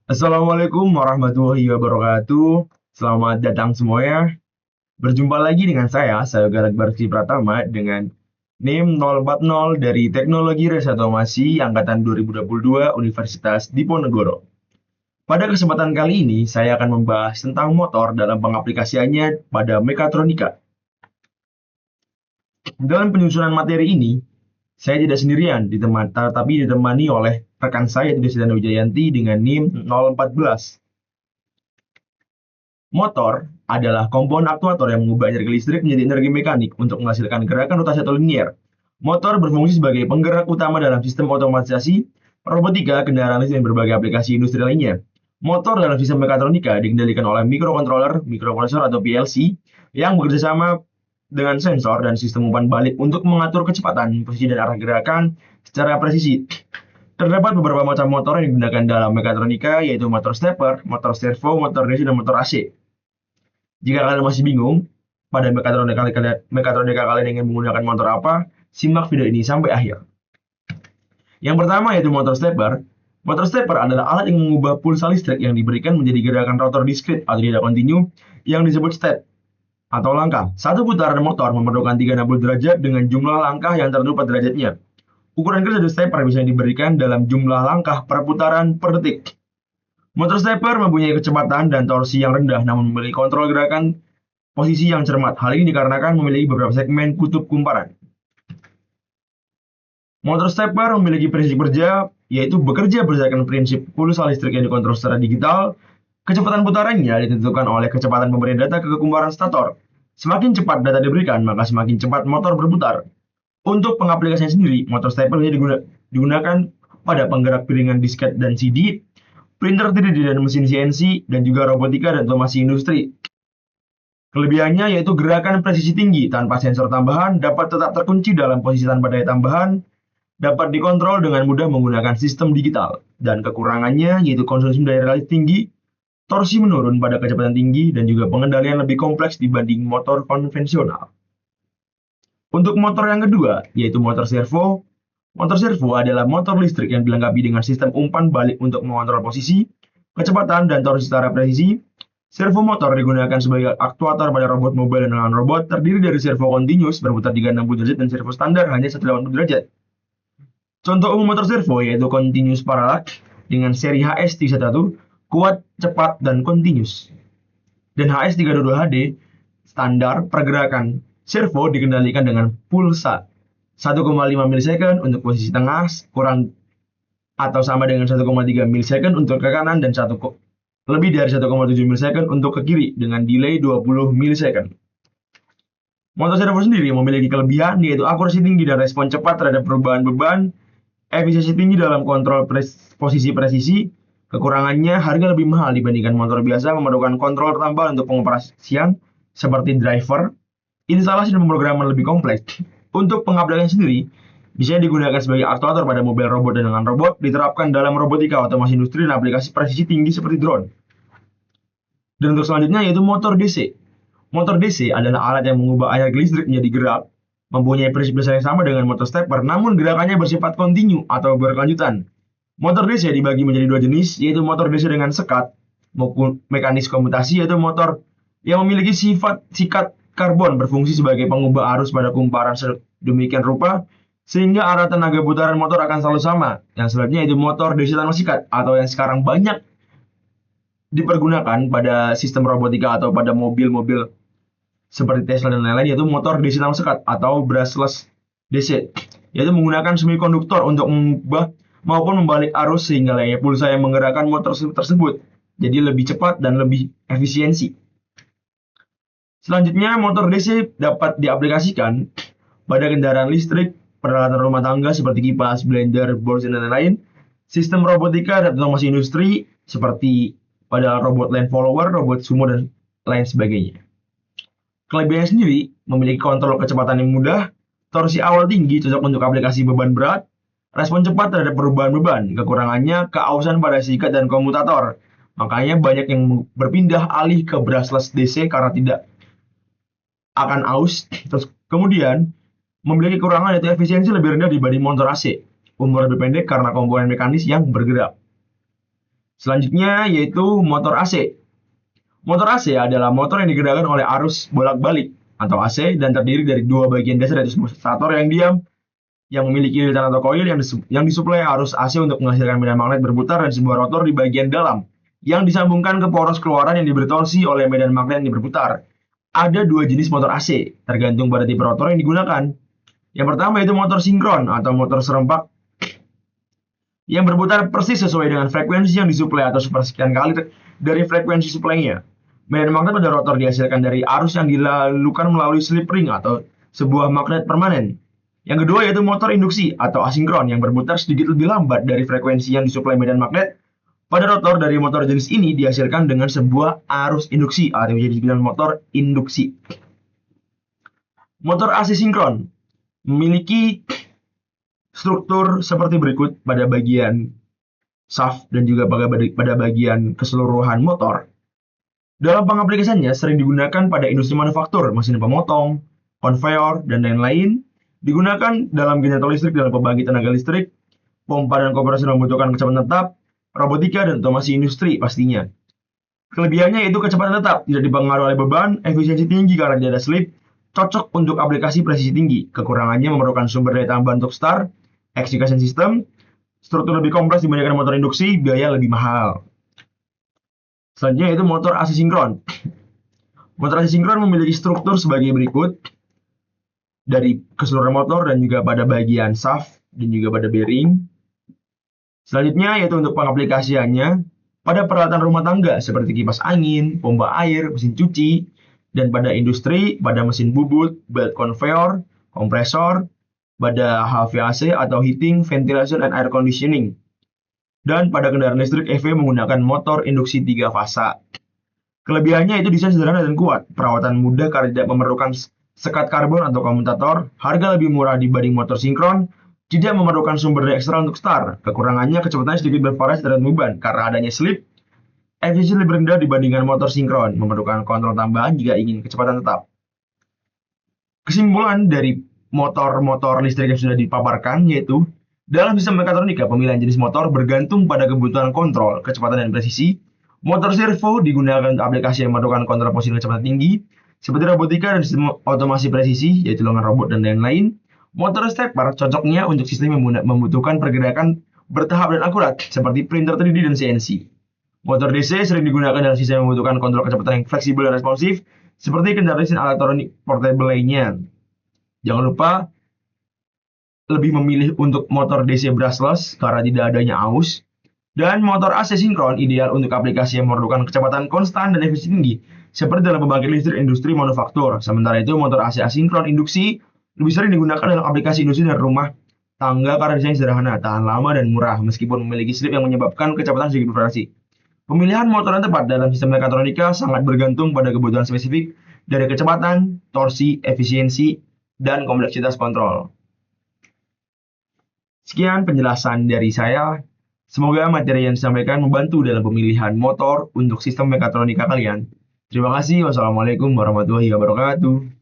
Assalamualaikum warahmatullahi wabarakatuh. Selamat datang semuanya. Berjumpa lagi dengan saya Galat Barsi Pratama dengan NIM 040 dari Teknologi Riset Otomasi Angkatan 2022 Universitas Diponegoro. Pada kesempatan kali ini, saya akan membahas tentang motor dalam pengaplikasiannya pada mekatronika. Dalam penyusunan materi ini, saya tidak sendirian, tetapi ditemani oleh rekan saya, Desdana Wijayanti dengan NIM 014. Motor adalah komponen aktuator yang mengubah energi listrik menjadi energi mekanik untuk menghasilkan gerakan rotasi atau linier. Motor berfungsi sebagai penggerak utama dalam sistem otomatisasi, robotika, kendaraan listrik, dan berbagai aplikasi industri lainnya. Motor dalam sistem mekatronika dikendalikan oleh mikrokontroler, mikroprosesor atau PLC yang bekerja sama dengan sensor dan sistem umpan balik untuk mengatur kecepatan, posisi, dan arah gerakan secara presisi. Terdapat beberapa macam motor yang digunakan dalam mekatronika, yaitu motor stepper, motor servo, motor DC, dan motor AC. Jika kalian masih bingung pada mekatronika kalian ingin menggunakan motor apa, simak video ini sampai akhir. Yang pertama yaitu motor stepper. Motor stepper adalah alat yang mengubah pulsa listrik yang diberikan menjadi gerakan rotor diskrit atau tidak kontinu yang disebut step atau langkah. Satu putaran motor memerlukan 360 derajat dengan jumlah langkah yang tertentu pada derajatnya. Ukuran kerja dari stepper bisa diberikan dalam jumlah langkah per putaran per detik. Motor stepper mempunyai kecepatan dan torsi yang rendah namun memiliki kontrol gerakan posisi yang cermat. Hal ini dikarenakan memiliki beberapa segmen kutub kumparan. Motor stepper memiliki prinsip kerja, yaitu bekerja berdasarkan prinsip pulsa listrik yang dikontrol secara digital. Kecepatan putarannya ditentukan oleh kecepatan pemberian data ke kumparan stator. Semakin cepat data diberikan, maka semakin cepat motor berputar. Untuk pengaplikasian sendiri, motor stepper digunakan pada penggerak piringan disket dan CD, printer 3D dan mesin CNC, dan juga robotika dan otomasi industri. Kelebihannya yaitu gerakan presisi tinggi tanpa sensor tambahan, dapat tetap terkunci dalam posisi tanpa daya tambahan, dapat dikontrol dengan mudah menggunakan sistem digital. Dan kekurangannya yaitu konsumsi daya relatif tinggi, torsi menurun pada kecepatan tinggi, dan juga pengendalian lebih kompleks dibanding motor konvensional. Untuk motor yang kedua, yaitu motor servo. Motor servo adalah motor listrik yang dilengkapi dengan sistem umpan balik untuk mengontrol posisi, kecepatan, dan torsi secara presisi. Servo motor digunakan sebagai aktuator pada robot mobile dan dengan robot, terdiri dari servo continuous berputar 360 derajat dan servo standar hanya 180 derajat. Contoh umum motor servo yaitu continuous parallel dengan seri HS31, kuat, cepat, dan continuous. Dan HS32HD standar pergerakan servo dikendalikan dengan pulsa 1,5 milisecond untuk posisi tengah, kurang atau sama dengan 1,3 milisecond untuk ke kanan, dan lebih dari 1,7 milisecond untuk ke kiri dengan delay 20 milisecond. Motor servo sendiri memiliki kelebihan yaitu akurasi tinggi dan respon cepat terhadap perubahan beban, efisiensi tinggi dalam kontrol posisi presisi. Kekurangannya harga lebih mahal dibandingkan motor biasa, memerlukan kontrol tambahan untuk pengoperasian seperti driver, instalasi dan pemrograman lebih kompleks. Untuk pengaplikasian sendiri, bisa digunakan sebagai aktuator pada mobil robot dan dengan robot, diterapkan dalam robotika, otomasi industri, dan aplikasi presisi tinggi seperti drone. Dan untuk selanjutnya yaitu motor DC. Motor DC adalah alat yang mengubah energi listrik menjadi gerak, mempunyai prinsip dasar yang sama dengan motor stepper, namun gerakannya bersifat kontinu atau berkelanjutan. Motor DC dibagi menjadi dua jenis, yaitu motor DC dengan sekat maupun mekanis komutasi, yaitu motor yang memiliki sifat sikat karbon berfungsi sebagai pengubah arus pada kumparan sedemikian rupa sehingga arah tenaga putaran motor akan selalu sama. Yang selanjutnya itu motor DC tanpa sikat atau yang sekarang banyak dipergunakan pada sistem robotika atau pada mobil-mobil seperti Tesla dan lain-lain, yaitu motor DC tanpa sekat atau brushless DC, yaitu menggunakan semikonduktor untuk mengubah maupun membalik arus sehingga layar pulsa yang menggerakkan motor tersebut jadi lebih cepat dan lebih efisiensi. Selanjutnya, motor DC dapat diaplikasikan pada kendaraan listrik, peralatan rumah tangga seperti kipas, blender, borsin, dan lain-lain, sistem robotika dan otomasi industri seperti pada robot land follower, robot sumo, dan lain sebagainya. Kelebihannya sendiri memiliki kontrol kecepatan yang mudah, torsi awal tinggi cocok untuk aplikasi beban berat, respon cepat terhadap perubahan beban. Kekurangannya keausan pada sikat dan komutator. Makanya banyak yang berpindah alih ke brushless DC karena tidak akan aus. Terus kemudian memiliki kekurangan yaitu efisiensi lebih rendah dibanding motor AC. Umur lebih pendek karena komponen mekanis yang bergerak. Selanjutnya yaitu motor AC. Motor AC adalah motor yang digerakkan oleh arus bolak-balik atau AC dan terdiri dari dua bagian dasar yaitu sebuah stator yang diam yang memiliki lilitan atau koil yang disuplai arus AC untuk menghasilkan medan magnet berputar dan sebuah rotor di bagian dalam yang disambungkan ke poros keluaran yang diberi torsi oleh medan magnet yang berputar. Ada dua jenis motor AC, tergantung pada tipe rotor yang digunakan. Yang pertama yaitu motor sinkron atau motor serempak yang berputar persis sesuai dengan frekuensi yang disuplai atau sepersekian kali dari frekuensi suplainya. Medan magnet pada rotor dihasilkan dari arus yang dilalukan melalui slip ring atau sebuah magnet permanen. Yang kedua yaitu motor induksi atau asinkron yang berputar sedikit lebih lambat dari frekuensi yang disuplai medan magnet. Pada rotor dari motor jenis ini dihasilkan dengan sebuah arus induksi atau jadi dibilang motor induksi. Motor AC sinkron memiliki struktur seperti berikut pada bagian shaft dan juga pada bagian keseluruhan motor. Dalam pengaplikasiannya sering digunakan pada industri manufaktur, mesin pemotong, konveyor, dan lain-lain. Digunakan dalam generator listrik dalam pembangkit tenaga listrik, pompa dan kompresor membutuhkan kecepatan tetap, robotika dan otomasi industri pastinya. Kelebihannya yaitu kecepatan tetap, tidak dipengaruhi oleh beban, efisiensi tinggi karena tidak ada slip, cocok untuk aplikasi presisi tinggi. Kekurangannya memerlukan sumber daya tambahan untuk start, execution system, struktur lebih kompleks dibandingkan motor induksi, biaya lebih mahal. Selanjutnya yaitu motor AC sinkron. Motor AC sinkron memiliki struktur sebagai berikut dari keseluruhan motor dan juga pada bagian shaft dan juga pada bearing. Selanjutnya yaitu untuk pengaplikasiannya pada peralatan rumah tangga seperti kipas angin, pompa air, mesin cuci, dan pada industri, pada mesin bubut, belt conveyor, kompresor, pada HVAC atau heating, ventilation, and air conditioning. Dan pada kendaraan listrik EV menggunakan motor induksi 3 fasa. Kelebihannya itu desain sederhana dan kuat, perawatan mudah karena tidak memerlukan sekat karbon atau komutator, harga lebih murah dibanding motor sinkron, tidak memerlukan sumber daya ekstra untuk start. Kekurangannya kecepatannya sedikit bervariasi terhadap beban karena adanya slip, efisiensi lebih rendah dibandingkan motor sinkron, memerlukan kontrol tambahan jika ingin kecepatan tetap. Kesimpulan dari motor-motor listrik yang sudah dipaparkan yaitu dalam sistem mekatronika, pemilihan jenis motor bergantung pada kebutuhan kontrol, kecepatan, dan presisi. Motor servo digunakan untuk aplikasi yang memerlukan kontrol posisi kecepatan tinggi, seperti robotika dan sistem otomasi presisi, yaitu lengan robot dan lain-lain. Motor stepper cocoknya untuk sistem yang membutuhkan pergerakan bertahap dan akurat, seperti printer 3D dan CNC. Motor DC sering digunakan dalam sistem yang membutuhkan kontrol kecepatan yang fleksibel dan responsif, seperti kendaraan listrik elektronik portable lainnya. Jangan lupa lebih memilih untuk motor DC brushless karena tidak adanya aus. Dan motor AC sinkron ideal untuk aplikasi yang memerlukan kecepatan konstan dan efisiensi tinggi, seperti dalam pembangkit listrik industri manufaktur. Sementara itu, motor AC asinkron induksi lebih sering digunakan dalam aplikasi industri dan rumah tangga karena desain sederhana, tahan lama, dan murah, meskipun memiliki slip yang menyebabkan kecepatan sedikit bervariasi. Pemilihan motor yang tepat dalam sistem mekatronika sangat bergantung pada kebutuhan spesifik dari kecepatan, torsi, efisiensi, dan kompleksitas kontrol. Sekian penjelasan dari saya. Semoga materi yang disampaikan membantu dalam pemilihan motor untuk sistem mekatronika kalian. Terima kasih. Wassalamualaikum warahmatullahi wabarakatuh.